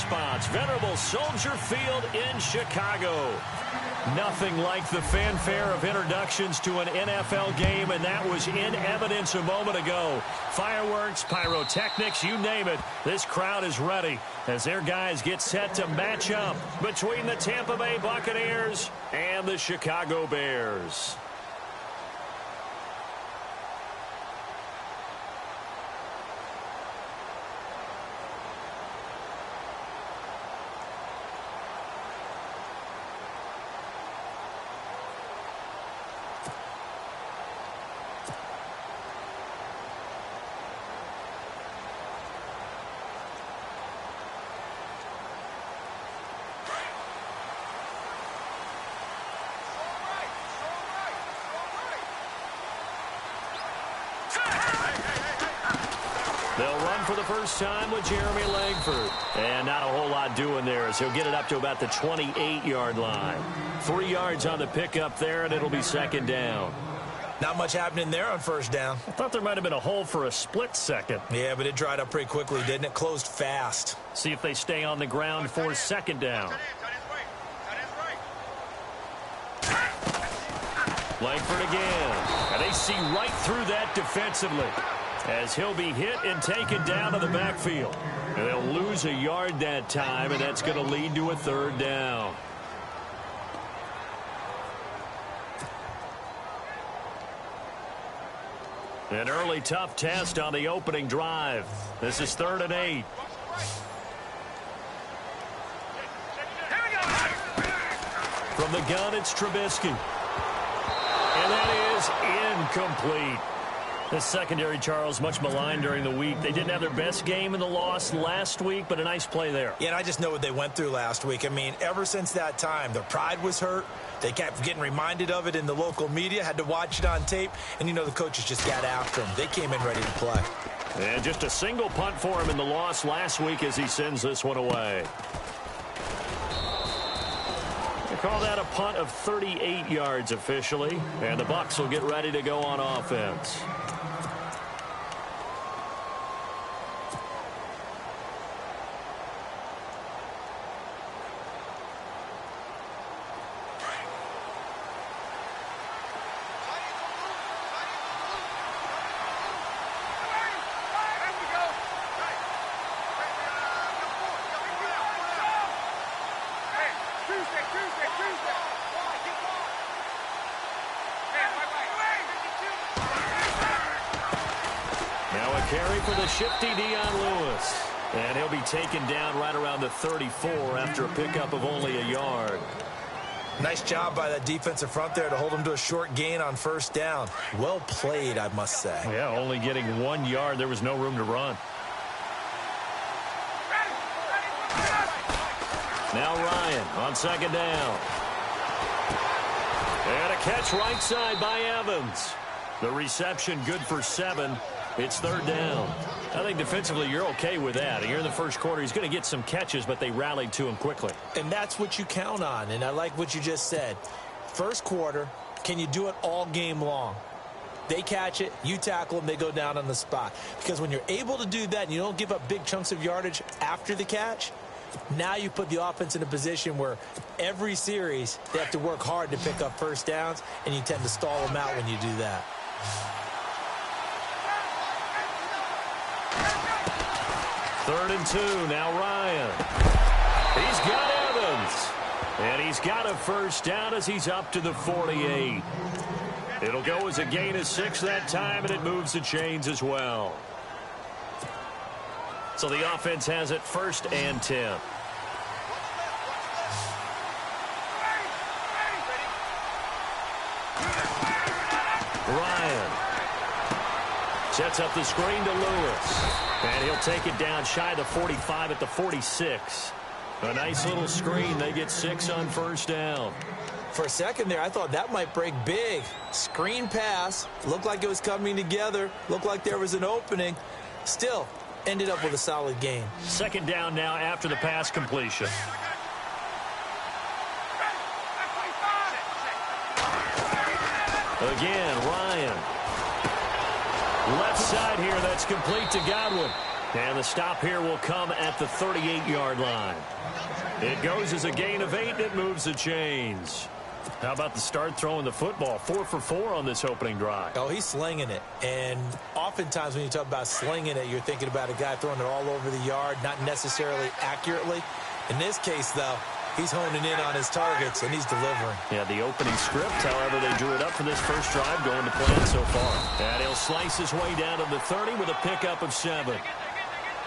spots. Venerable Soldier Field in Chicago. Nothing like the fanfare of introductions to an NFL game, and that was in evidence a moment ago. Fireworks, pyrotechnics, you name it. This crowd is ready as their guys get set to match up between the Tampa Bay Buccaneers and the Chicago Bears. They'll run for the first time with Jeremy Langford. And not a whole lot doing there as he'll get it up to about the 28-yard line. 3 yards on the pickup there, and it'll be second down. Not much happening there on first down. I thought there might have been a hole for a split second. Yeah, but it dried up pretty quickly, didn't it? Closed fast. See if they stay on the ground for second down. Langford again. And they see right through that defensively, as he'll be hit and taken down to the backfield. And they'll lose a yard that time, and that's going to lead to a third down. An early tough test on the opening drive. This is 3rd and 8. From the gun, it's Trubisky. And that is incomplete. The secondary, Charles, much maligned during the week. They didn't have their best game in the loss last week, but a nice play there. Yeah, and I just know what they went through last week. I mean, ever since that time, their pride was hurt. They kept getting reminded of it in the local media, had to watch it on tape, and, you know, the coaches just got after them. They came in ready to play. And just a single punt for him in the loss last week as he sends this one away. They call that a punt of 38 yards officially, and the Bucs will get ready to go on offense. Carry for the shifty Dion Lewis. And he'll be taken down right around the 34 after a pickup of only a yard. Nice job by that defensive front there to hold him to a short gain on first down. Well played, I must say. Yeah, only getting 1 yard. There was no room to run. Now Ryan on second down. And a catch right side by Evans. The reception good for 7. It's third down. I think defensively you're okay with that. Here in the first quarter, he's going to get some catches, but they rallied to him quickly. And that's what you count on, and I like what you just said. First quarter, can you do it all game long? They catch it, you tackle them, they go down on the spot. Because when you're able to do that and you don't give up big chunks of yardage after the catch, now you put the offense in a position where every series they have to work hard to pick up first downs, and you tend to stall them out when you do that. 3rd and 2, now Ryan. He's got Evans. And he's got a first down as he's up to the 48. It'll go as a gain of 6 that time, and it moves the chains as well. So the offense has it 1st and 10. Ryan sets up the screen to Lewis. And he'll take it down shy of the 45 at the 46. A nice little screen. They get 6 on first down. For a second there, I thought that might break big. Screen pass. Looked like it was coming together. Looked like there was an opening. Still, ended up with a solid gain. Second down now after the pass completion. Again, Ryan. Left side here, that's complete to Godwin. And the stop here will come at the 38-yard line. It goes as a gain of 8, and it moves the chains. How about the start throwing the football? 4 for 4 on this opening drive. Oh, he's slinging it. And oftentimes when you talk about slinging it, you're thinking about a guy throwing it all over the yard, not necessarily accurately. In this case, though, he's honing in on his targets, and he's delivering. Yeah, the opening script, however, they drew it up for this first drive going to plan so far. And he'll slice his way down to the 30 with a pickup of 7.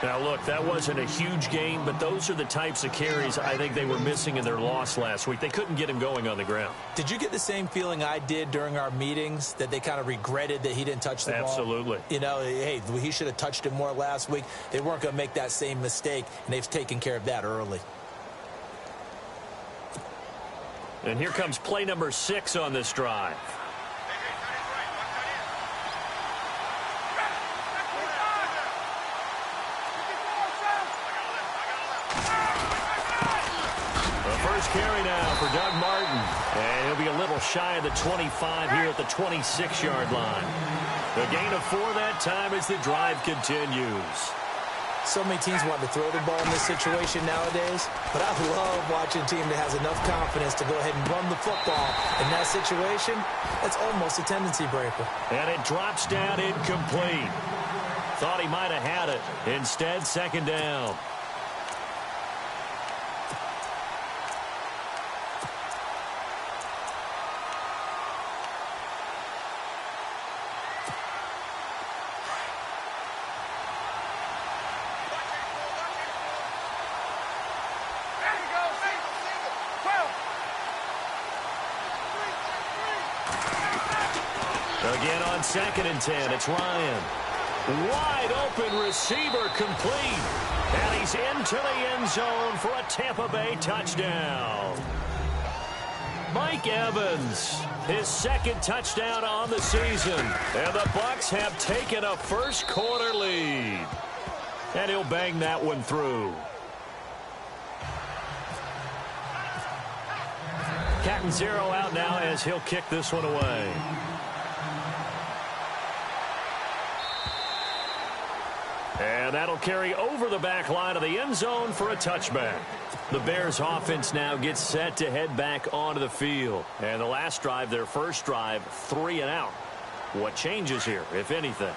Now, look, that wasn't a huge gain, but those are the types of carries I think they were missing in their loss last week. They couldn't get him going on the ground. Did you get the same feeling I did during our meetings, that they kind of regretted that he didn't touch the ball? Absolutely. You know, hey, he should have touched it more last week. They weren't going to make that same mistake, and they've taken care of that early. And here comes play number 6 on this drive. First carry now for Doug Martin. And he'll be a little shy of the 25 here at the 26-yard line. The gain of 4 that time as the drive continues. So many teams want to throw the ball in this situation nowadays, but I love watching a team that has enough confidence to go ahead and run the football. In that situation, that's almost a tendency breaker. And it drops down incomplete. Thought he might have had it. Instead, second down. Again on 2nd and 10, it's Ryan. Wide open receiver complete. And he's into the end zone for a Tampa Bay touchdown. Mike Evans, his 2nd touchdown on the season. And the Bucs have taken a first quarter lead. And he'll bang that one through. Catanzaro out now as he'll kick this one away. And that'll carry over the back line of the end zone for a touchback. The Bears offense now gets set to head back onto the field. And the last drive, their first drive, 3 and out. What changes here, if anything?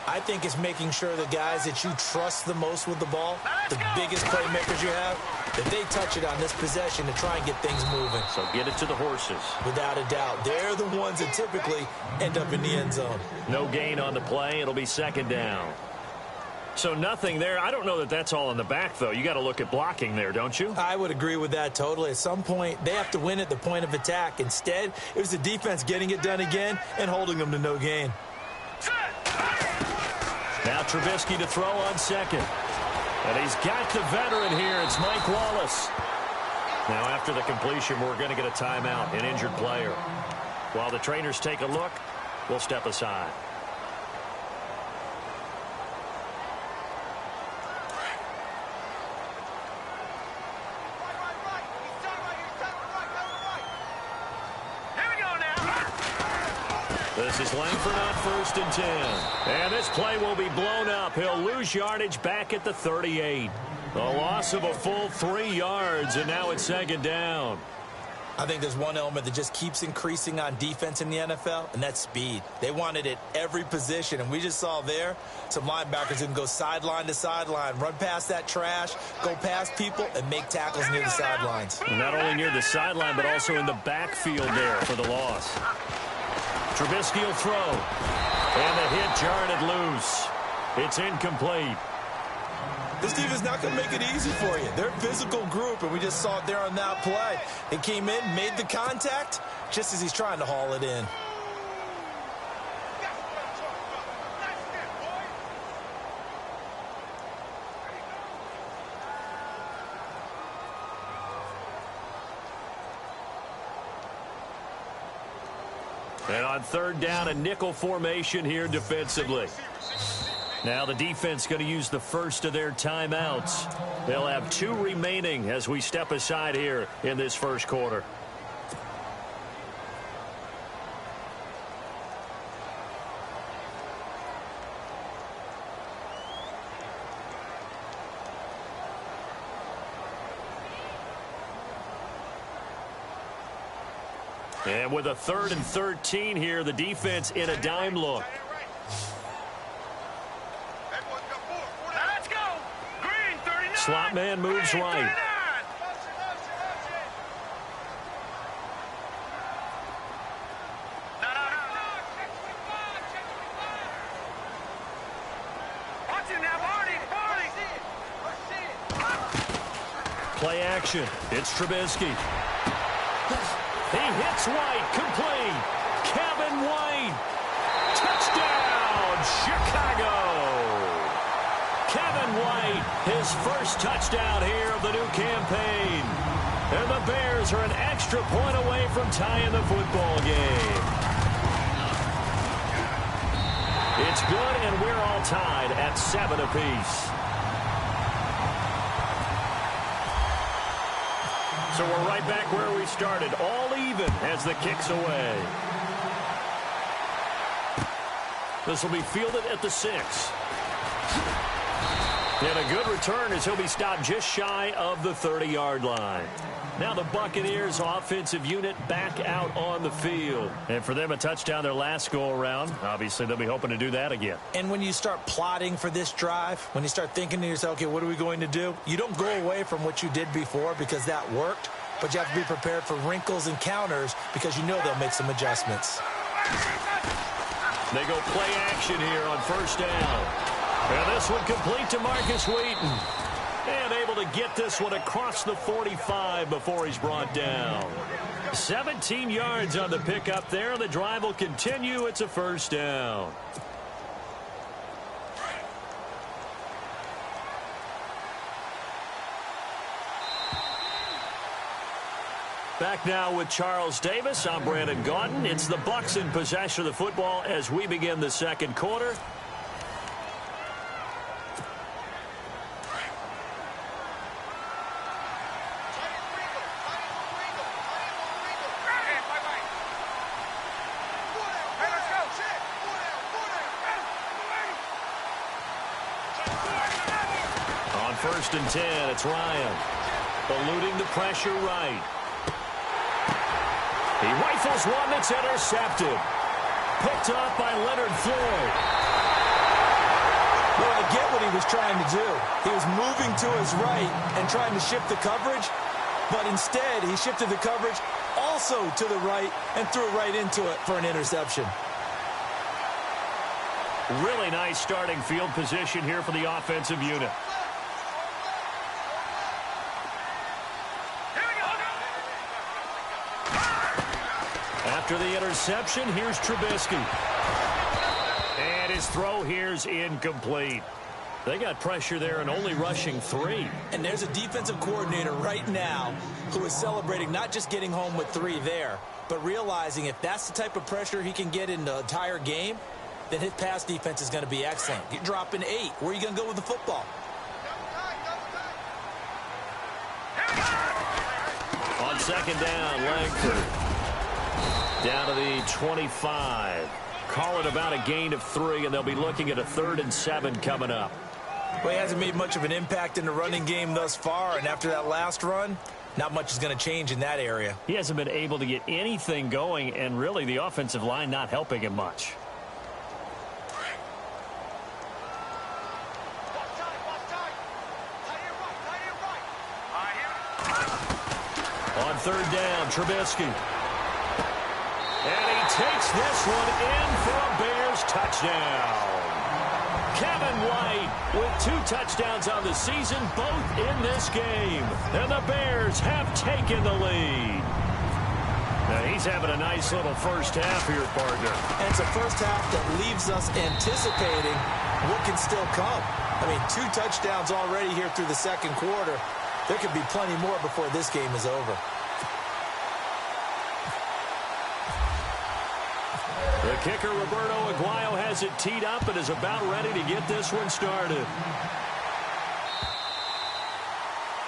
I think it's making sure the guys that you trust the most with the ball, the biggest playmakers you have, that they touch it on this possession to try and get things moving. So get it to the horses. Without a doubt. They're the ones that typically end up in the end zone. No gain on the play. It'll be second down. So nothing there. I don't know that that's all in the back, though. You got to look at blocking there, don't you? I would agree with that totally. At some point, they have to win at the point of attack. Instead, it was the defense getting it done again and holding them to no gain. Now Trubisky to throw on 2nd. And he's got the veteran here. It's Mike Wallace. Now after the completion, we're going to get a timeout, an injured player. While the trainers take a look, we'll step aside. This is Langford on 1st and 10. And this play will be blown up. He'll lose yardage back at the 38. A loss of a full 3 yards, and now it's second down. I think there's one element that just keeps increasing on defense in the NFL, and that's speed. They want it at every position, and we just saw there some linebackers who can go sideline to sideline, run past that trash, go past people, and make tackles near the sidelines. And not only near the sideline, but also in the backfield there for the loss. Trubisky will throw. And the hit jarred it loose. It's incomplete. This team is not going to make it easy for you. They're a physical group, and we just saw it there on that play. They came in, made the contact, just as he's trying to haul it in. And on 3rd down, a nickel formation here defensively. Now the defense going to use the first of their timeouts. They'll have 2 remaining as we step aside here in this first quarter. And with a 3rd and 13 here, the defense in a dime look. Let's go. Green, 39. Slot man moves right. Play action. It's Trubisky. He hits White. Complete. Kevin White. Touchdown, Chicago. Kevin White, his first touchdown here of the new campaign. And the Bears are an extra point away from tying the football game. It's good, and we're all tied at 7 apiece. So we're right back where we started, all even as the kick's away. This will be fielded at the 6. And a good return as he'll be stopped just shy of the 30-yard line. Now the Buccaneers offensive unit back out on the field. And for them, a touchdown their last go-around. Obviously, they'll be hoping to do that again. And when you start plotting for this drive, when you start thinking to yourself, okay, what are we going to do? You don't go away from what you did before because that worked, but you have to be prepared for wrinkles and counters because you know they'll make some adjustments. They go play action here on first down. And this one complete to Marcus Wheaton. And able to get this one across the 45 before he's brought down. 17 yards on the pickup there. The drive will continue. It's a first down. Back now with Charles Davis. I'm Brandon Gaudin. It's the Bucs in possession of the football as we begin the second quarter. On first and 10, it's Ryan. Eluding the pressure right. He rifles one that's intercepted. Picked off by Leonard Floyd. Well, I get what he was trying to do. He was moving to his right and trying to shift the coverage, but instead he shifted the coverage also to the right and threw right into it for an interception. Really nice starting field position here for the offensive unit. After the interception, here's Trubisky. And his throw here's incomplete. They got pressure there and only rushing 3. And there's a defensive coordinator right now who is celebrating not just getting home with 3 there, but realizing if that's the type of pressure he can get in the entire game, then his pass defense is going to be excellent. You're dropping 8. Where are you going to go with the football? On second down, Langford. Down to the 25. Call it about a gain of 3, and they'll be looking at a 3rd and 7 coming up. Well, he hasn't made much of an impact in the running game thus far, and after that last run, not much is going to change in that area. He hasn't been able to get anything going, and really the offensive line not helping him much. On third down, Trubisky. And he takes this one in for a Bears touchdown. Kevin White with 2 touchdowns on the season, both in this game. And the Bears have taken the lead. Now he's having a nice little first half here, partner. And it's a first half that leaves us anticipating what can still come. I mean, 2 touchdowns already here through the second quarter. There could be plenty more before this game is over. The kicker, Roberto Aguayo, has it teed up and is about ready to get this one started.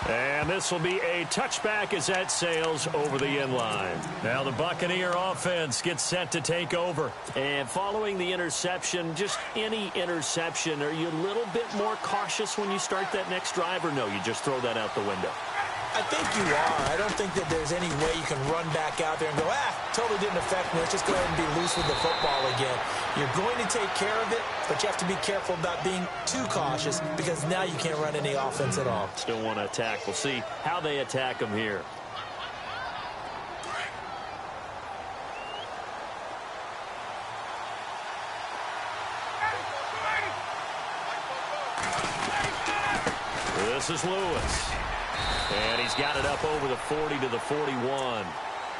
And this will be a touchback as that sails over the end line. Now the Buccaneer offense gets set to take over. And following the interception, just any interception, are you a little bit more cautious when you start that next drive, or no, you just throw that out the window? I think you are. I don't think that there's any way you can run back out there and go, totally didn't affect me. Let's just go ahead and be loose with the football again. You're going to take care of it, but you have to be careful about being too cautious because now you can't run any offense at all. Still want to attack. We'll see how they attack him here. This is Lewis. And he's got it up over the 40 to the 41.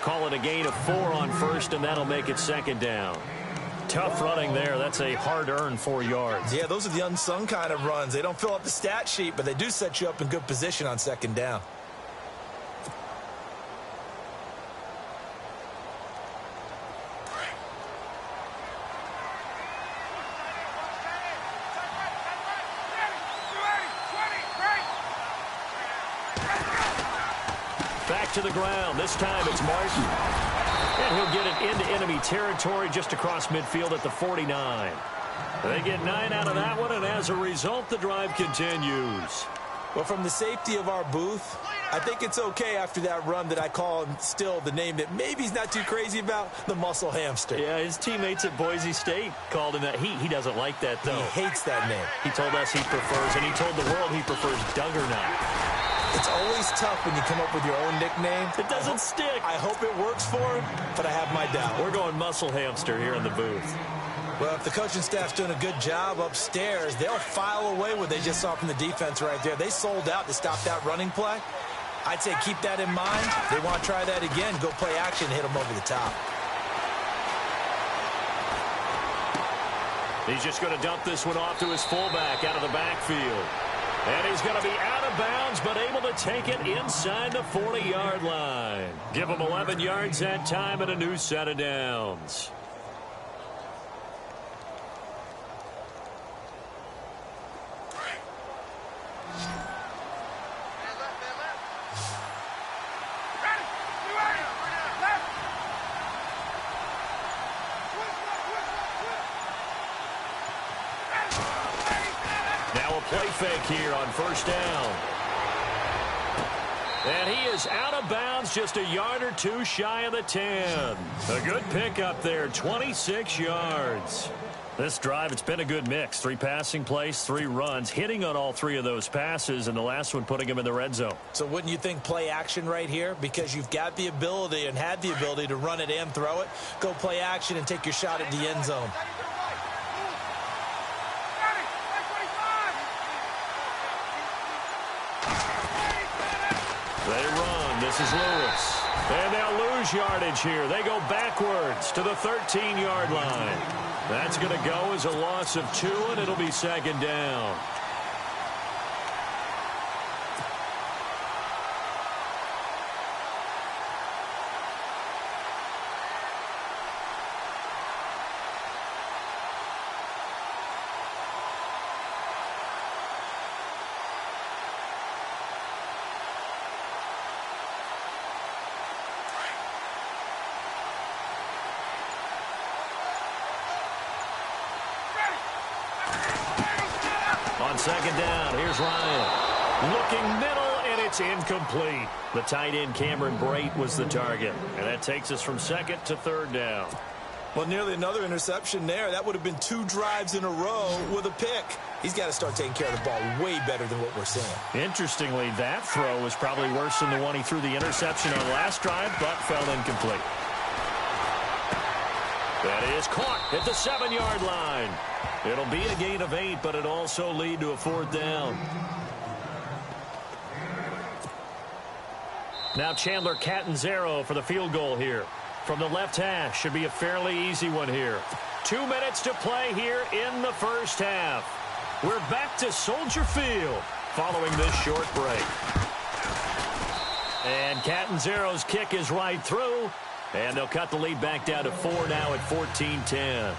Call it a gain of 4 on first, and that'll make it second down. Tough running there. That's a hard-earned 4 yards. Yeah, those are the unsung kind of runs. They don't fill up the stat sheet, but they do set you up in good position on second down. Back to the ground. This time it's Martin. And he'll get it into enemy territory just across midfield at the 49. They get 9 out of that one, and as a result, the drive continues. Well, from the safety of our booth, I think it's okay after that run that I call him still the name that maybe he's not too crazy about, the muscle hamster. Yeah, his teammates at Boise State called him that. He doesn't like that, though. He hates that name. He told us he prefers, and he told the world he prefers Duggernaut. It's always tough when you come up with your own nickname. It doesn't stick. I hope it works for him, but I have my doubt. We're going muscle hamster here in the booth. Well, if the coaching staff's doing a good job upstairs, they'll file away what they just saw from the defense right there. They sold out to stop that running play. I'd say keep that in mind. They want to try that again, go play action, hit them over the top. He's just going to dump this one off to his fullback out of the backfield. And he's going to be out of bounds, but able to take it inside the 40-yard line. Give him 11 yards that time and a new set of downs. Play fake here on first down. And he is out of bounds, just a yard or two shy of the 10. A good pickup there, 26 yards. This drive, it's been a good mix. 3 passing plays, 3 runs, hitting on all 3 of those passes, and the last one putting him in the red zone. So wouldn't you think play action right here? Because you've got the ability and had the ability to run it and throw it. Go play action and take your shot at the end zone. They run. This is Lewis. And they'll lose yardage here. They go backwards to the 13-yard line. That's going to go as a loss of 2, and it'll be second down. On second down, here's Ryan. Looking middle, and it's incomplete. The tight end, Cameron Brate, was the target. And that takes us from second to third down. Well, nearly another interception there. That would have been 2 drives in a row with a pick. He's got to start taking care of the ball way better than what we're seeing. Interestingly, that throw was probably worse than the one he threw the interception on last drive, but fell incomplete. That is caught at the 7-yard line. It'll be a gain of 8, but it also lead to a 4th down. Now Chandler Catanzaro for the field goal here. From the left hash, should be a fairly easy one here. 2 minutes to play here in the first half. We're back to Soldier Field following this short break. And Catanzaro's kick is right through. And they'll cut the lead back down to 4 now at 14-10.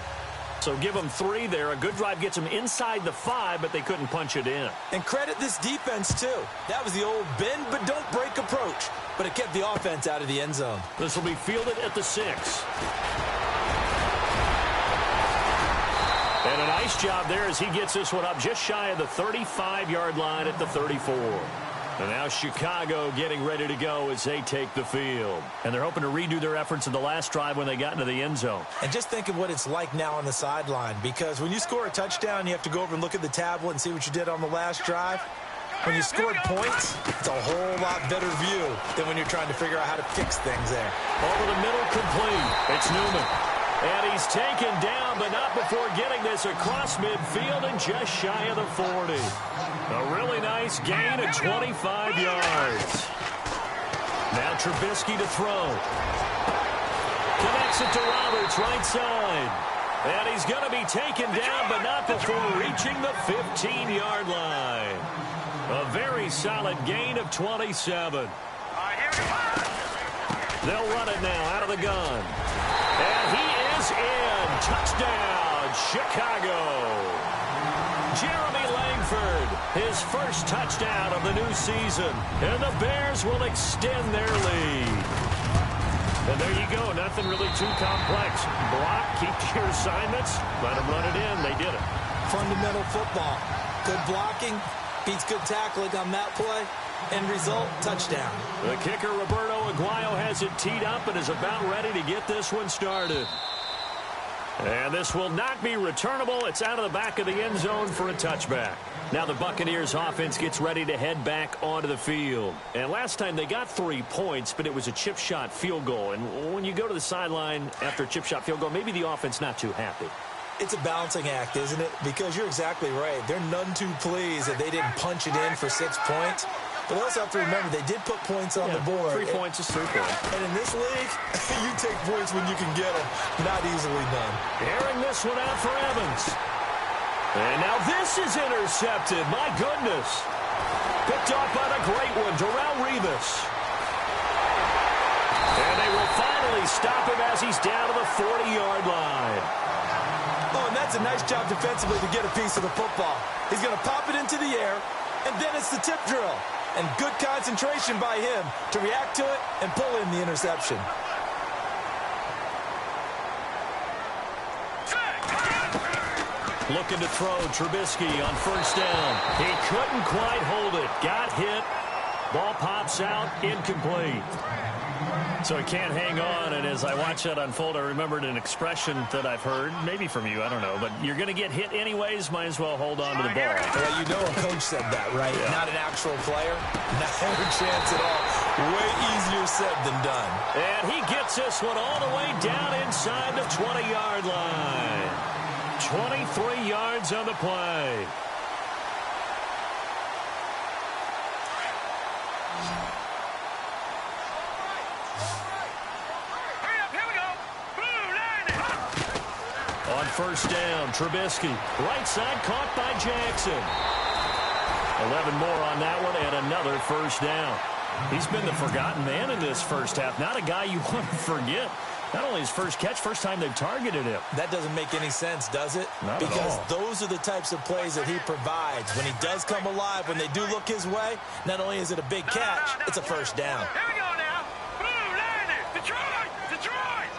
So give them 3 there. A good drive gets them inside the 5, but they couldn't punch it in. And credit this defense, too. That was the old bend but don't break approach. But it kept the offense out of the end zone. This will be fielded at the 6. And a nice job there as he gets this one up just shy of the 35-yard line at the 34. And now Chicago getting ready to go as they take the field. And they're hoping to redo their efforts in the last drive when they got into the end zone. And just think of what it's like now on the sideline, because when you score a touchdown, you have to go over and look at the tablet and see what you did on the last drive. When you scored points, it's a whole lot better view than when you're trying to figure out how to fix things there. Over the middle, complete. It's Newman. And he's taken down, but not before getting this across midfield and just shy of the 40. A really nice gain of 25 yards. Now Trubisky to throw. Connects it to Roberts, right side. And he's going to be taken down, but not before reaching the 15-yard line. A very solid gain of 27. They'll run it now out of the gun. And he is in. Touchdown, Chicago. Jeremy Langford, his first touchdown of the new season. And the Bears will extend their lead. And there you go. Nothing really too complex. Block, keep to your assignments, let them run it in. They did it. Fundamental football. Good blocking, beats good tackling on that play. End result, touchdown. The kicker, Roberto Aguayo, has it teed up and is about ready to get this one started. And this will not be returnable. It's out of the back of the end zone for a touchback. Now the Buccaneers offense gets ready to head back onto the field. And last time they got 3 points, but it was a chip shot field goal. And when you go to the sideline after a chip shot field goal, maybe the offense not too happy. It's a balancing act, isn't it? Because you're exactly right. They're none too pleased that they didn't punch it in for 6 points. But they also have to remember they did put points on the board. 3 points is 3 points. And in this league, you take points when you can get them. Not easily done. Airing this one out for Evans. And now this is intercepted. My goodness. Picked off by the great one, Darrelle Revis. And they will finally stop him as he's down to the 40-yard line. Oh, and that's a nice job defensively to get a piece of the football. He's going to pop it into the air, and then it's the tip drill. And good concentration by him to react to it and pull in the interception. Looking to throw, Trubisky on first down. He couldn't quite hold it. Got hit. Ball pops out, incomplete. So he can't hang on, and as I watch that unfold, I remembered an expression that I've heard, maybe from you, I don't know, but you're going to get hit anyways, might as well hold on to the ball. Well, you know a coach said that, right? Yeah. Not an actual player. Not a chance at all. Way easier said than done. And he gets this one all the way down inside the 20-yard line. 23 yards on the play. On first down, Trubisky. Right side caught by Jackson. 11 more on that one and another first down. He's been the forgotten man in this first half. Not a guy you want to forget. Not only his first catch, first time they've targeted him. That doesn't make any sense, does it? Not because at all. Those are the types of plays that he provides. When he does come alive, when they do look his way, not only is it a big catch, it's a first down. Here we go now. Blue, landed. Detroit. Detroit.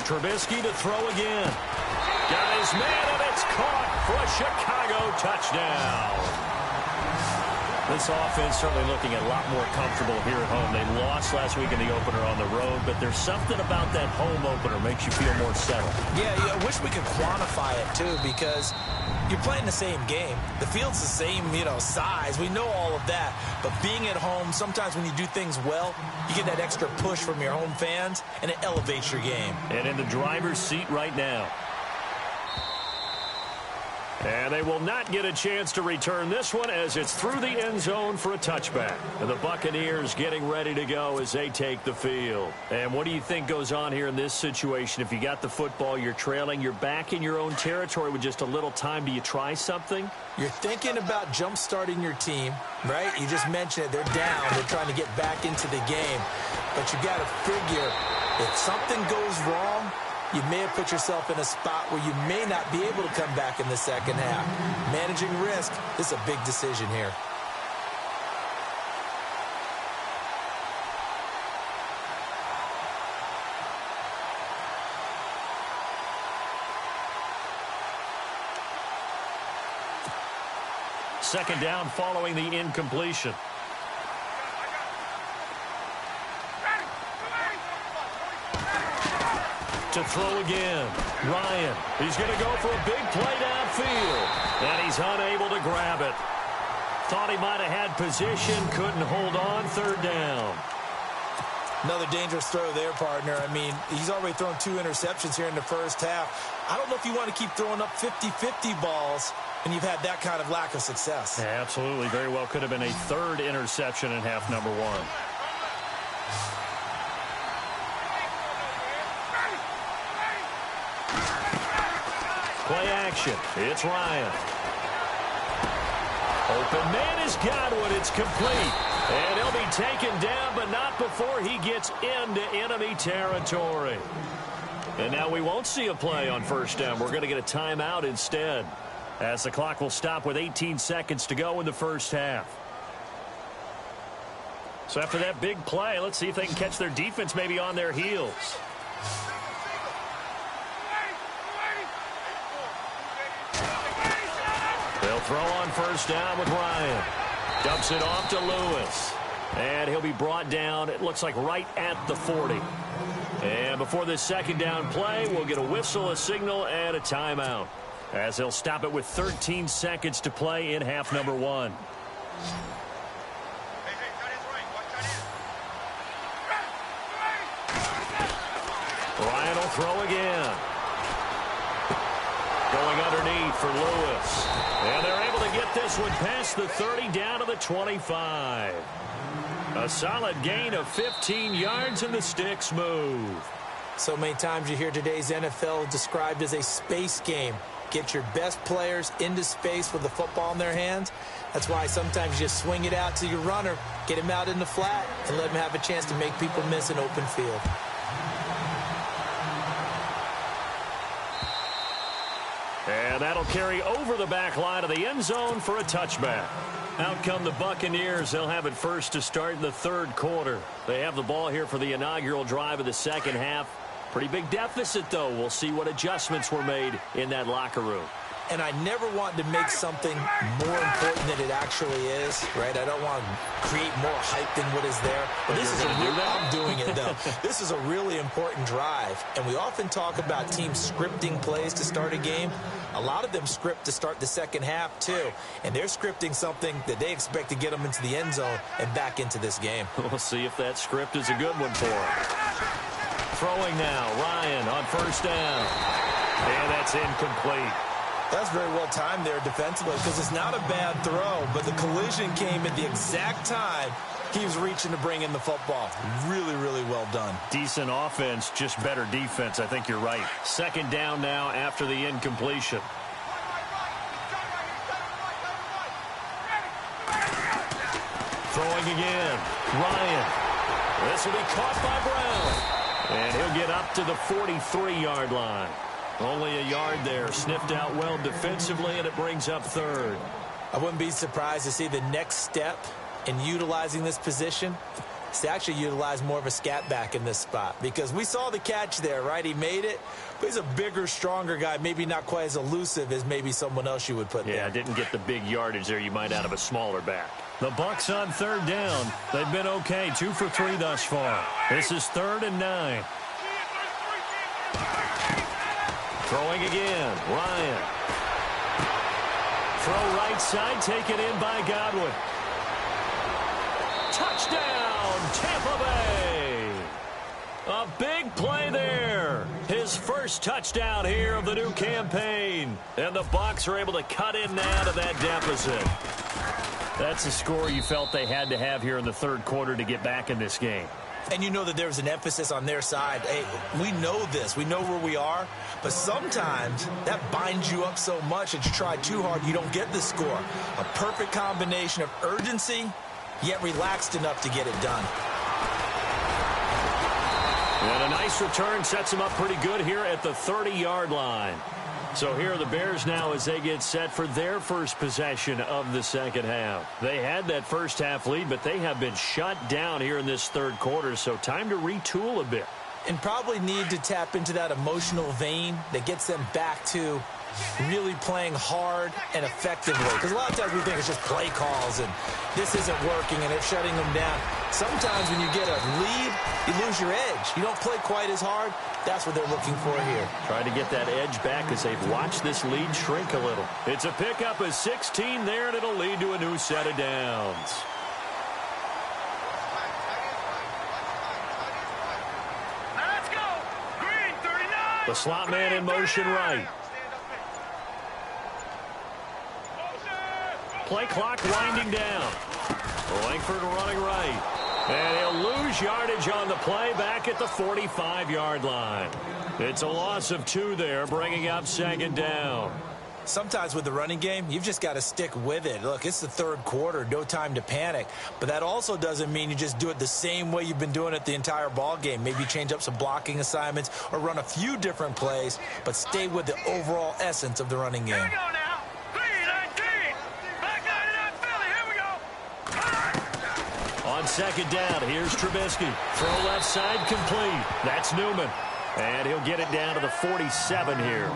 Trubisky to throw again. Got his man, and it's caught for a Chicago touchdown. This offense certainly looking a lot more comfortable here at home. They lost last week in the opener on the road, but there's something about that home opener makes you feel more settled. Yeah, I wish we could quantify it, too, because you're playing the same game. The field's the same, size. We know all of that. But being at home, sometimes when you do things well, you get that extra push from your home fans, and it elevates your game. And in the driver's seat right now. And they will not get a chance to return this one as it's through the end zone for a touchback. And the Buccaneers getting ready to go as they take the field. And what do you think goes on here in this situation? If you got the football, you're trailing, you're back in your own territory with just a little time. Do you try something? You're thinking about jump-starting your team, right? You just mentioned it. They're down. They're trying to get back into the game. But you got to figure if something goes wrong, you may have put yourself in a spot where you may not be able to come back in the second half. Managing risk is a big decision here. Second down following the incompletion. To throw again. Ryan. He's going to go for a big play downfield. And he's unable to grab it. Thought he might have had position. Couldn't hold on. Third down. Another dangerous throw there, partner. I mean, he's already thrown 2 interceptions here in the first half. I don't know if you want to keep throwing up 50-50 balls and you've had that kind of lack of success. Yeah, absolutely. Very well could have been a third interception in half number 1. Play action. It's Ryan. Open man is Godwin. It's complete. And he'll be taken down, but not before he gets into enemy territory. And now we won't see a play on first down. We're going to get a timeout instead, as the clock will stop with 18 seconds to go in the first half. So after that big play, let's see if they can catch their defense maybe on their heels. They'll throw on first down with Ryan. Dumps it off to Lewis. And he'll be brought down, it looks like right at the 40. And before this second down play, we'll get a whistle, a signal, and a timeout, as they'll stop it with 13 seconds to play in half number 1. Ryan will throw again. Going underneath for Lewis. And they're able to get this one past the 30 down to the 25. A solid gain of 15 yards and the sticks move. So many times you hear today's NFL described as a space game. Get your best players into space with the football in their hands. That's why sometimes you just swing it out to your runner, get him out in the flat, and let him have a chance to make people miss an open field. And that'll carry over the back line of the end zone for a touchback. Out come the Buccaneers. They'll have it first to start in the third quarter. They have the ball here for the inaugural drive of the second half. Pretty big deficit, though. We'll see what adjustments were made in that locker room. And I never want to make something more important than it actually is, right? I don't want to create more hype than what is there. But this is I'm doing it, though. This is a really important drive. And we often talk about teams scripting plays to start a game. A lot of them script to start the second half, too. And they're scripting something that they expect to get them into the end zone and back into this game. We'll see if that script is a good one for them. Throwing now, Ryan on first down. And that's incomplete. That's very well timed there defensively, because it's not a bad throw, but the collision came at the exact time he was reaching to bring in the football. Really, really well done. Decent offense, just better defense. I think you're right. Second down now after the incompletion. Throwing again. Ryan. This will be caught by Brown. And he'll get up to the 43-yard line. Only a yard there. Sniffed out well defensively, and it brings up third. I wouldn't be surprised to see the next step in utilizing this position is to actually utilize more of a scat back in this spot, because we saw the catch there, right? He made it, but he's a bigger, stronger guy, maybe not quite as elusive as maybe someone else you would put there. Yeah, didn't get the big yardage there you might out of a smaller back. The Bucs on third down. They've been okay, 2 for 3 thus far. This is 3rd and 9. Throwing again, Ryan. Throw right side, taken in by Godwin. Touchdown, Tampa Bay. A big play there. His first touchdown here of the new campaign. And the Bucs are able to cut in now to that deficit. That's a score you felt they had to have here in the third quarter to get back in this game. And you know that there's an emphasis on their side. Hey, we know this. We know where we are. But sometimes that binds you up so much that you try too hard, you don't get the score. A perfect combination of urgency, yet relaxed enough to get it done. And a nice return sets them up pretty good here at the 30-yard line. So here are the Bears now as they get set for their first possession of the second half. They had that first half lead, but they have been shut down here in this third quarter, so time to retool a bit. And probably need to tap into that emotional vein that gets them back to really playing hard and effectively. Because a lot of times we think it's just play calls and this isn't working and it's shutting them down. Sometimes when you get a lead, you lose your edge. You don't play quite as hard. That's what they're looking for here. Trying to get that edge back as they've watched this lead shrink a little. It's a pickup of 16 there, and it'll lead to a new set of downs. Let's go. Green 39. The slot man in motion right. Play clock winding down. Langford running right. And he'll lose yardage on the play back at the 45-yard line. It's a loss of 2 there, bringing up second down. Sometimes with the running game, you've just got to stick with it. Look, it's the third quarter, no time to panic. But that also doesn't mean you just do it the same way you've been doing it the entire ball game. Maybe change up some blocking assignments or run a few different plays, but stay with the overall essence of the running game. Here we go now. 3-19. Back 99 Philly. Here we go. On second down, here's Trubisky. Throw left side complete. That's Newman. And he'll get it down to the 47 here.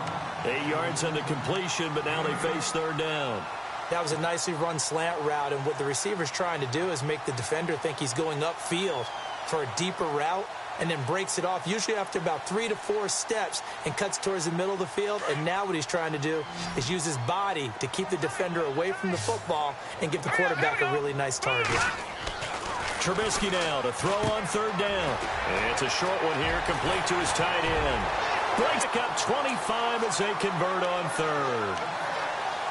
8 yards on the completion, but now they face third down. That was a nicely run slant route, and what the receiver's trying to do is make the defender think he's going upfield for a deeper route and then breaks it off, usually after about 3 to 4 steps, and cuts towards the middle of the field. And now what he's trying to do is use his body to keep the defender away from the football and give the quarterback a really nice target. Trubisky now to throw on third down. And it's a short one here, complete to his tight end. Breaks up 25 as they convert on third.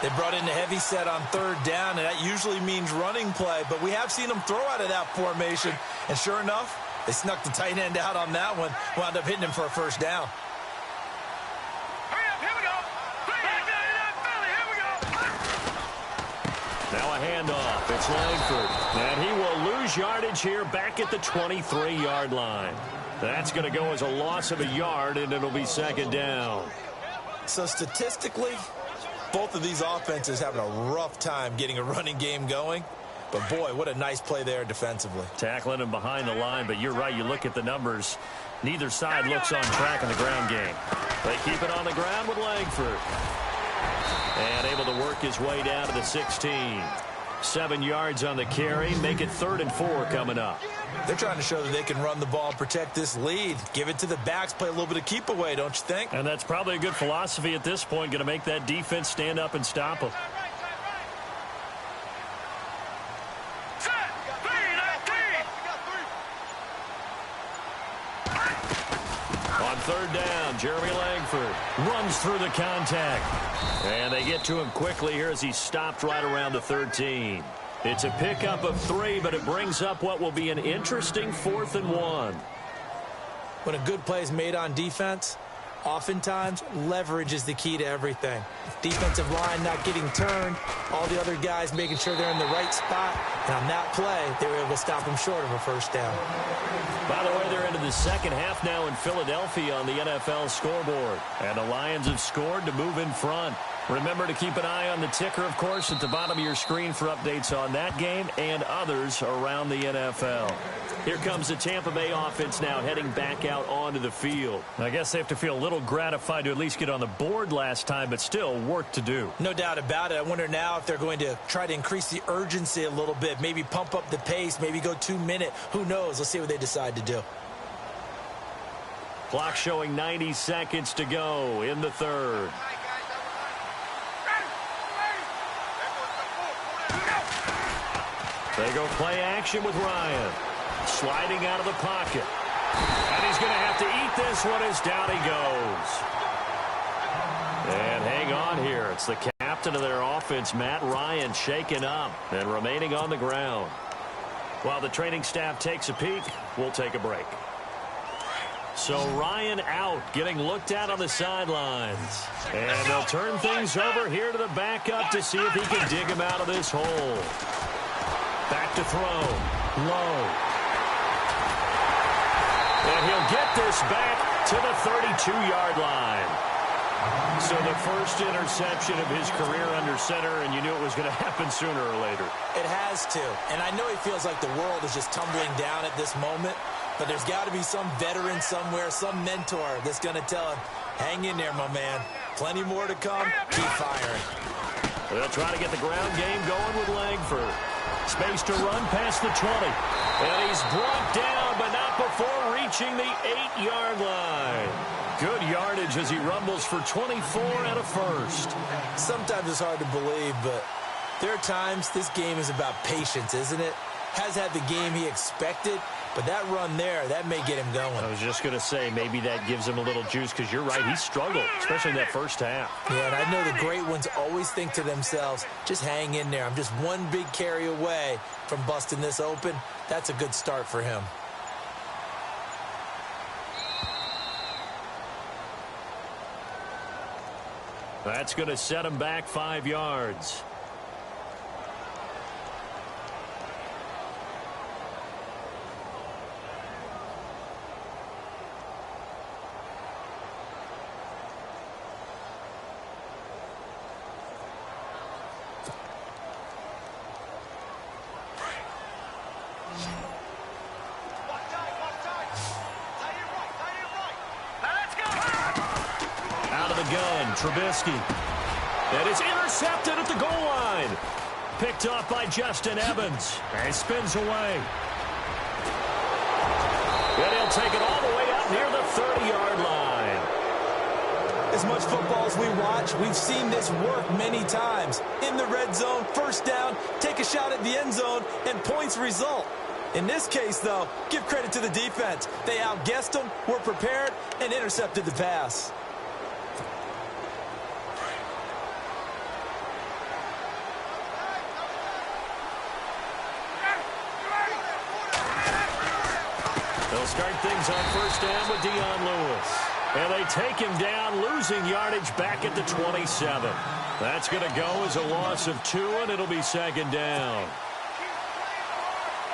They brought in a heavy set on third down, and that usually means running play, but we have seen them throw out of that formation. And sure enough, they snuck the tight end out on that one, wound up hitting him for a first down. Hurry up. Here we go. Back 99 Philly. Here we go. Now a handoff. It's Langford. And he will lose yardage here back at the 23-yard line. That's going to go as a loss of a yard, and it'll be second down. So statistically, both of these offenses having a rough time getting a running game going. But, boy, what a nice play there defensively. Tackling him behind the line, but you're right. You look at the numbers. Neither side looks on track in the ground game. They keep it on the ground with Langford. And able to work his way down to the 16. 7 yards on the carry. Make it 3rd and 4 coming up. They're trying to show that they can run the ball, protect this lead. Give it to the backs, play a little bit of keep away, don't you think? And that's probably a good philosophy at this point. Going to make that defense stand up and stop them. Set. 3-19. On third down, Jeremy Langford runs through the contact. And they get to him quickly here as he stopped right around the 13. It's a pickup of 3, but it brings up what will be an interesting 4th and 1. When a good play is made on defense, oftentimes leverage is the key to everything. Defensive line not getting turned, all the other guys making sure they're in the right spot. And on that play, they were able to stop them short of a first down. By the way, they're into the second half now in Philadelphia on the NFL scoreboard. And the Lions have scored to move in front. Remember to keep an eye on the ticker, of course, at the bottom of your screen for updates on that game and others around the NFL. Here comes the Tampa Bay offense now heading back out onto the field. I guess they have to feel a little gratified to at least get on the board last time, but still work to do. No doubt about it. I wonder now if they're going to try to increase the urgency a little bit, maybe pump up the pace, maybe go 2-minute. Who knows? Let's see what they decide to do. Clock showing 90 seconds to go in the third. They go play action with Ryan. Sliding out of the pocket. And he's going to have to eat this one as down he goes. And hang on here. It's the captain of their offense, Matt Ryan, shaken up and remaining on the ground. While the training staff takes a peek, we'll take a break. So Ryan out, getting looked at on the sidelines. And they'll turn things over here to the backup to see if he can dig him out of this hole. Back to throw. Low. And he'll get this back to the 32-yard line. So the first interception of his career under center, and you knew it was going to happen sooner or later. It has to. And I know he feels like the world is just tumbling down at this moment, but there's got to be some veteran somewhere, some mentor that's going to tell him, hang in there, my man. Plenty more to come. Keep firing. They'll try to get the ground game going with Langford. Space to run past the 20. And he's brought down, but not before reaching the 8-yard line. Good yardage as he rumbles for 24 and a first. Sometimes it's hard to believe, but there are times this game is about patience, isn't it? Has had the game he expected, but that run there, that may get him going. I was just going to say, maybe that gives him a little juice, because you're right, he struggled, especially in that first half. Yeah, and I know the great ones always think to themselves, just hang in there. I'm just one big carry away from busting this open. That's a good start for him. That's going to set him back 5 yards. Trubisky. That is intercepted at the goal line. Picked off by Justin Evans. And he spins away. And he'll take it all the way up near the 30-yard line. As much football as we watch, we've seen this work many times. In the red zone, first down, take a shot at the end zone, and points result. In this case, though, give credit to the defense. They outguessed them, were prepared, and intercepted the pass. They'll start things on first down with Dion Lewis. And they take him down, losing yardage back at the 27. That's going to go as a loss of 2, and it'll be second down.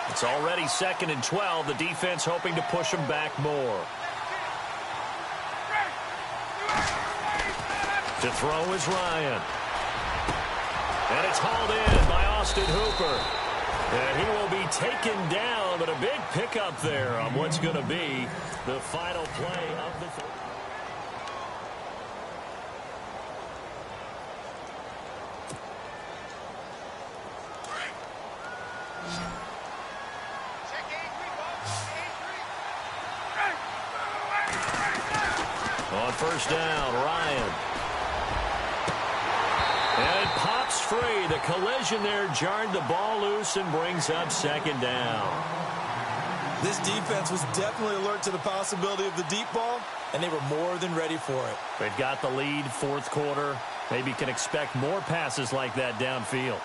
It's already 2nd and 12. The defense hoping to push him back more. To throw is Ryan. And it's hauled in by Austin Hooper. And he will be taken down, but a big pickup there on what's going to be the final play of the third. On first down, Ryan. And it pops free. The collision there jarred the ball loose and brings up second down. This defense was definitely alert to the possibility of the deep ball, and they were more than ready for it. They've got the lead, fourth quarter. Maybe can expect more passes like that downfield.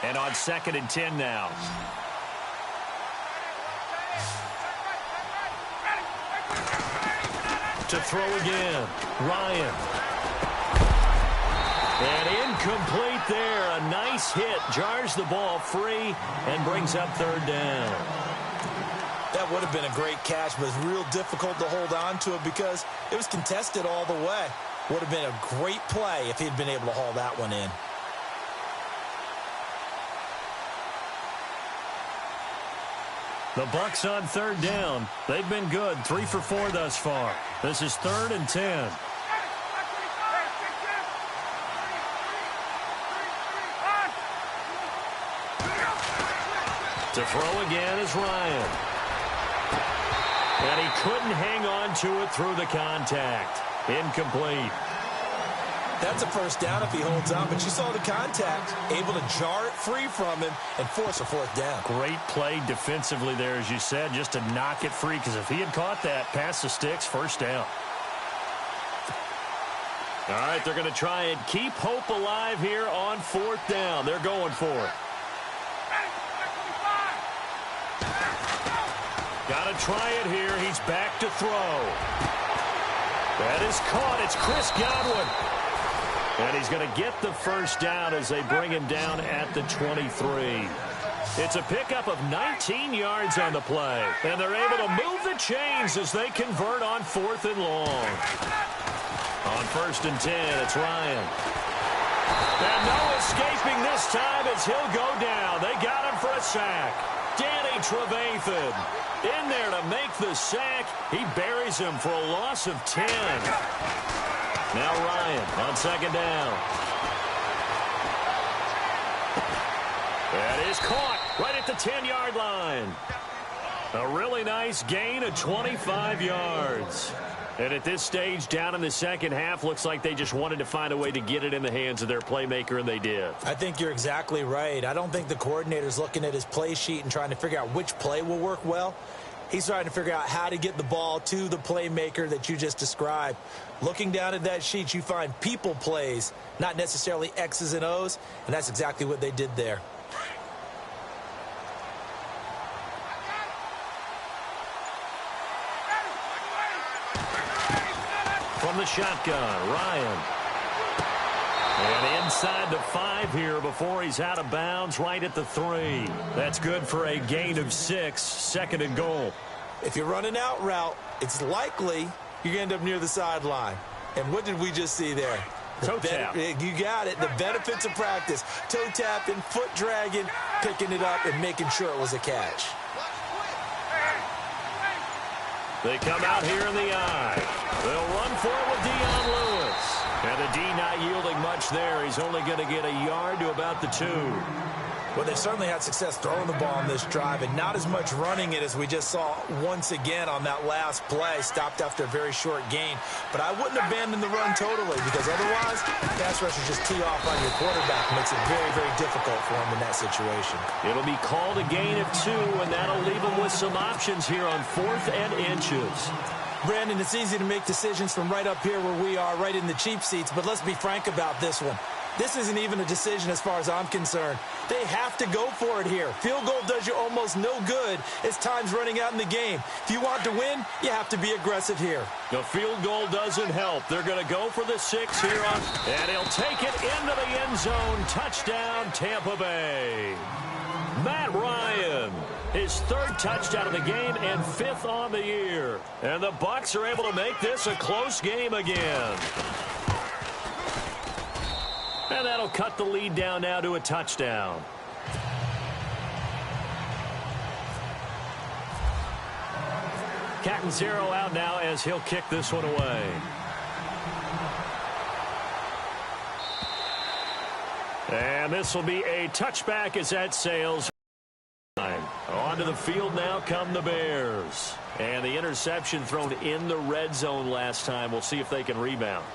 And on 2nd and 10 now. To throw again, Ryan. And incomplete there. A nice hit. Jars the ball free and brings up third down. That would have been a great catch, but it's real difficult to hold on to it because it was contested all the way. Would have been a great play if he'd been able to haul that one in. The Bucs on third down. They've been good. 3 for 4 thus far. This is 3rd and 10. To throw again is Ryan. And he couldn't hang on to it through the contact. Incomplete. That's a first down if he holds on, but you saw the contact, able to jar it free from him and force a fourth down. Great play defensively there, as you said, just to knock it free, because if he had caught that, past the sticks, first down. All right, they're going to try and keep hope alive here on 4th down. They're going for it. Got to try it here. He's back to throw. That is caught. It's Chris Godwin. And he's going to get the first down as they bring him down at the 23. It's a pickup of 19 yards on the play. And they're able to move the chains as they convert on 4th and long. On 1st and 10, it's Ryan. And no escaping this time as he'll go down. They got him for a sack. Danny Trevathan in there to make the sack. He buries him for a loss of 10. Now Ryan on second down. That is caught right at the 10-yard line. A really nice gain of 25 yards. And at this stage, down in the second half, looks like they just wanted to find a way to get it in the hands of their playmaker, and they did. I think you're exactly right. I don't think the coordinator's looking at his play sheet and trying to figure out which play will work well. He's trying to figure out how to get the ball to the playmaker that you just described. Looking down at that sheet, you find people plays, not necessarily X's and O's, and that's exactly what they did there. From the shotgun, Ryan. And inside the 5 here before he's out of bounds right at the 3. That's good for a gain of 6, second and goal. If you're running out route, it's likely you're going to end up near the sideline. And what did we just see there? Toe tap. You got it. The benefits of practice. Toe tapping, foot dragging, picking it up, and making sure it was a catch. They come out here in the eye. They'll run for it with Dion Lewis. And the D not yielding much there. He's only going to get a yard to about the 2. Well, they've certainly had success throwing the ball on this drive and not as much running it as we just saw once again on that last play. Stopped after a very short gain. But I wouldn't abandon the run totally because otherwise, pass rushers just tee off on your quarterback. Makes it very, very difficult for him in that situation. It'll be called a gain of 2, and that'll leave him with some options here on 4th and inches. Brandon, it's easy to make decisions from right up here where we are, right in the cheap seats, but let's be frank about this one. This isn't even a decision as far as I'm concerned. They have to go for it here. Field goal does you almost no good as time's running out in the game. If you want to win, you have to be aggressive here. The field goal doesn't help. They're going to go for the 6 here on, and he'll take it into the end zone. Touchdown, Tampa Bay. Matt Ryan, his 3rd touchdown of the game and 5th on the year. And the Bucs are able to make this a close game again. And that'll cut the lead down now to a touchdown. Catanzaro out now as he'll kick this one away. And this will be a touchback as that sails. Onto the field now come the Bears. And the interception thrown in the red zone last time. We'll see if they can rebound.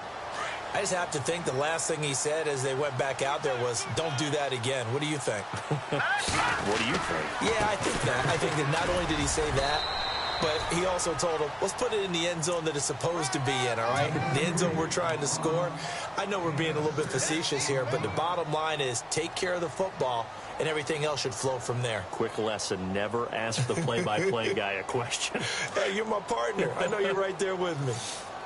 I just have to think the last thing he said as they went back out there was, don't do that again. What do you think? What do you think? Yeah, I think that. I think that not only did he say that, but he also told him, let's put it in the end zone that it's supposed to be in, all right? The end zone we're trying to score. I know we're being a little bit facetious here, but the bottom line is take care of the football, and everything else should flow from there. Quick lesson, never ask the play-by-play guy a question. Hey, you're my partner. I know you're right there with me.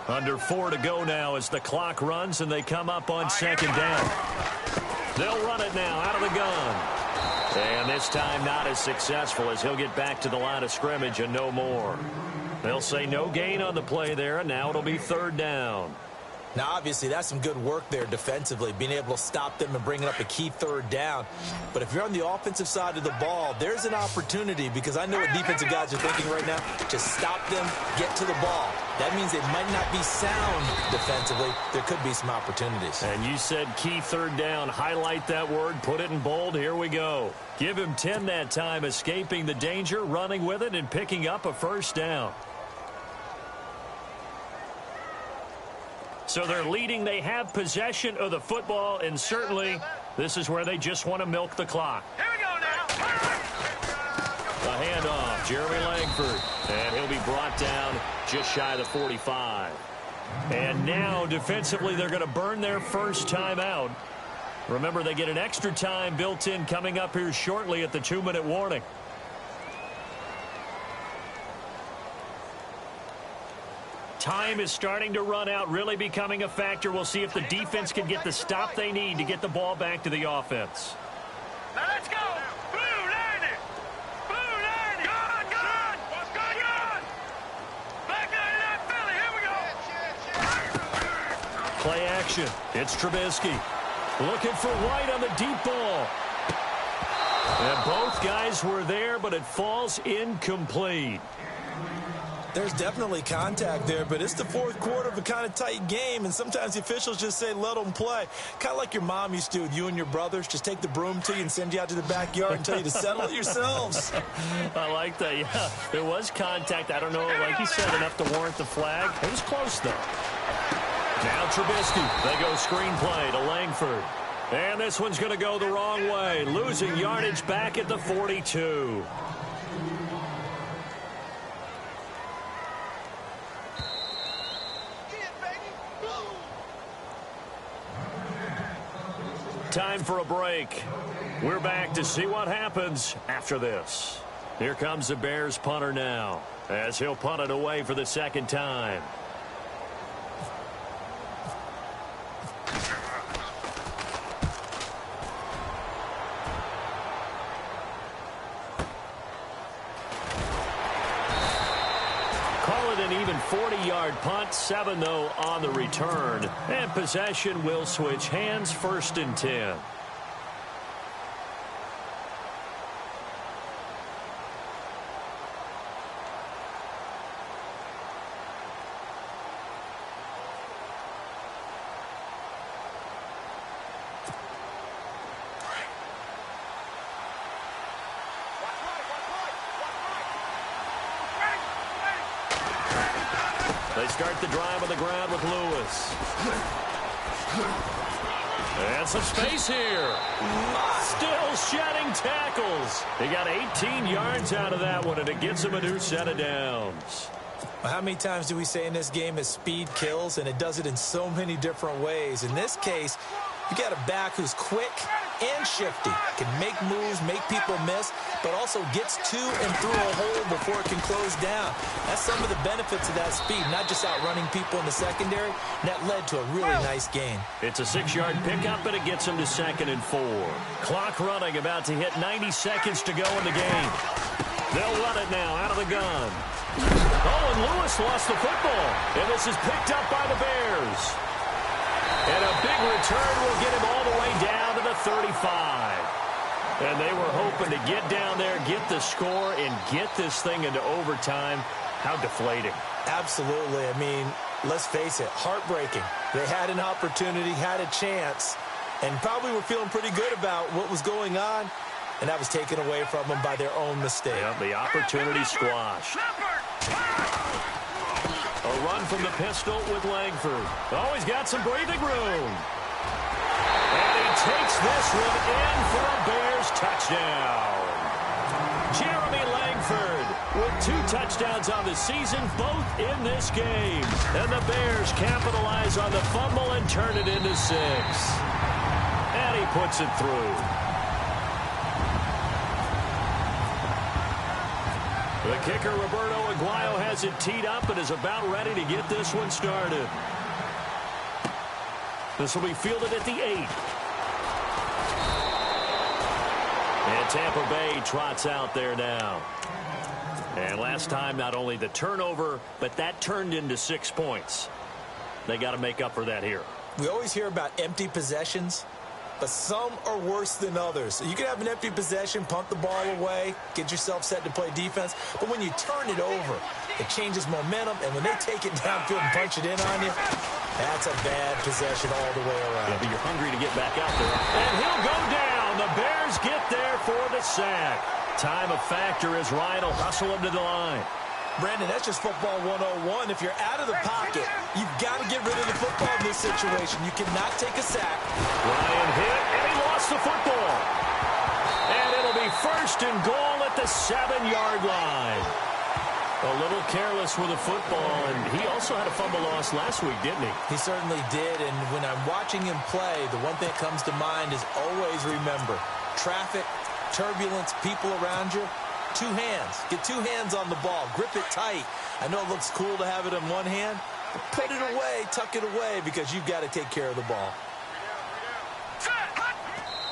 Under 4 to go now as the clock runs and they come up on second down. They'll run it now out of the gun. And this time not as successful as he'll get back to the line of scrimmage and no more. They'll say no gain on the play there, and now it'll be 3rd down. Now, obviously, that's some good work there defensively, being able to stop them and bringing up a key 3rd down. But if you're on the offensive side of the ball, there's an opportunity because I know what defensive guys are thinking right now. Just stop them, get to the ball. That means they might not be sound defensively. There could be some opportunities. And you said key 3rd down. Highlight that word, put it in bold. Here we go. Give him 10 that time, escaping the danger, running with it, and picking up a 1st down. So they're leading. They have possession of the football, and certainly this is where they just want to milk the clock. Here we go now. A handoff, Jeremy Langford, and he'll be brought down just shy of the 45. And now defensively they're going to burn their first timeout. Remember, they get an extra time built in coming up here shortly at the 2-minute warning. Time is starting to run out, really becoming a factor. We'll see if the defense can get the stop they need to get the ball back to the offense. Now let's go. Blue 90. Blue 90. Gone. Gone. Back 99 Philly. Here we go. Play action. It's Trubisky. Looking for White on the deep ball. And both guys were there, but it falls incomplete. There's definitely contact there, but it's the fourth quarter of a kind of tight game, and sometimes the officials just say, let them play. Kind of like your mom used to do with you and your brothers. Just take the broom to you and send you out to the backyard and tell you to settle it yourselves. I like that, yeah. There was contact. I don't know, like you said, enough to warrant the flag. It was close, though. Now Trubisky. They go screenplay to Langford. And this one's going to go the wrong way. Losing yardage back at the 42. Time for a break. We're back to see what happens after this. Here comes the Bears punter now, as he'll punt it away for the second time. Call it an even 40-yard punt, 7 though on the return. And possession will switch hands, 1st and 10. They start the drive on the ground with Lewis. And some space here. Still shedding tackles. He got 18 yards out of that one, and it gets him a new set of downs. How many times do we say in this game that speed kills, and it does it in so many different ways? In this case, you got a back who's quick and shifty, can make moves, make people miss, but also gets to and through a hole before it can close down. That's some of the benefits of that speed, not just outrunning people in the secondary. And that led to a really nice gain. It's a 6-yard pickup, and it gets him to 2nd and 4. Clock running, about to hit 90 seconds to go in the game. They'll run it now out of the gun. Oh, and Lewis lost the football, and this is picked up by the Bears. And a big return will get him all the way down to the 35. And they were hoping to get down there, get the score, and get this thing into overtime. How deflating. Absolutely. I mean, let's face it, heartbreaking. They had an opportunity, had a chance, and probably were feeling pretty good about what was going on, and that was taken away from them by their own mistake. Yep, the opportunity squashed. A run from the pistol with Langford. Oh, he's got some breathing room. And he takes this one in for a Bears touchdown. Jeremy Langford with 2 touchdowns on the season, both in this game. And the Bears capitalize on the fumble and turn it into 6. And he puts it through. The kicker, Roberto Aguayo, has it teed up and is about ready to get this one started. This will be fielded at the 8. And Tampa Bay trots out there now. And last time, not only the turnover, but that turned into 6 points. They got to make up for that here. We always hear about empty possessions, but some are worse than others. So you can have an empty possession, punt the ball away, get yourself set to play defense. But when you turn it over, it changes momentum. And when they take it downfield and punch it in on you, that's a bad possession all the way around. Yeah, but you're hungry to get back out there. And he'll go down. The Bears get there for the sack. Time a factor as Ryan will hustle him to the line. Brandon, that's just football 101. If you're out of the pocket, you've got to get rid of the football in this situation. You cannot take a sack. Ryan hit, and he lost the football. And it'll be 1st and goal at the 7-yard line. A little careless with the football, and he also had a fumble loss last week, didn't he? He certainly did, and when I'm watching him play, the one thing that comes to mind is always remember, traffic, turbulence, people around you, 2 hands. Get 2 hands on the ball. Grip it tight. I know it looks cool to have it in one hand, but put it away, tuck it away, because you've got to take care of the ball.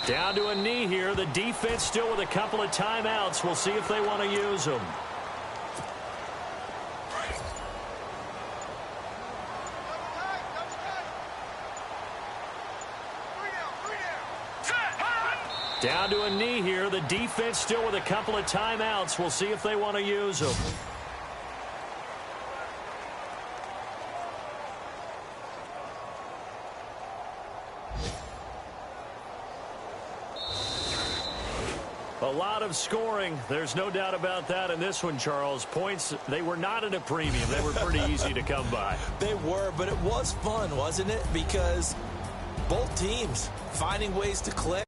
Down to a knee here. The defense still with a couple of timeouts. We'll see if they want to use them. Down to a knee here. The defense still with a couple of timeouts. We'll see if they want to use them. A lot of scoring. There's no doubt about that in this one, Charles. Points, they were not at a premium. They were pretty easy to come by. They were, but it was fun, wasn't it? Because both teams finding ways to click.